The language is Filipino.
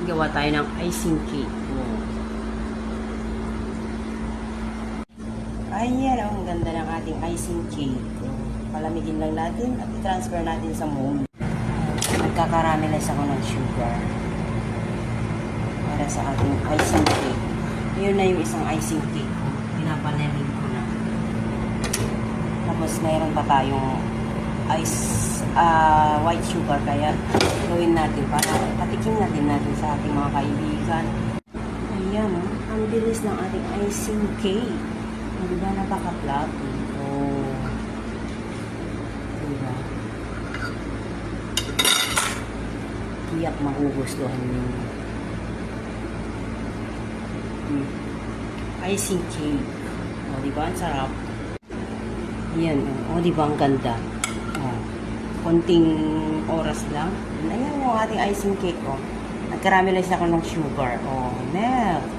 gawa tayo ng icing cake. Ayan, ang ganda ng ating icing cake. Palamigin lang natin at i-transfer natin sa mold. Nagkakaramelize ako ng sugar para sa ating icing cake. Yun na yung isang icing cake. Pinapalamig ko na. Tapos mayroon pa tayong white sugar, kaya gawin natin para patikim natin sa ating mga kaibigan. Ayan, ang bilis ng ating icing cake. Diba, napaka-fluffy. Oh. Diba? Tiyak magugustuhan ninyo. Icing cake. O, diba? Ang sarap. Ayan. O, diba? Ang ganda. O, konting oras lang. Ayan yung ating icing cake. O, nagkaramelize ako ng sugar. O, milk.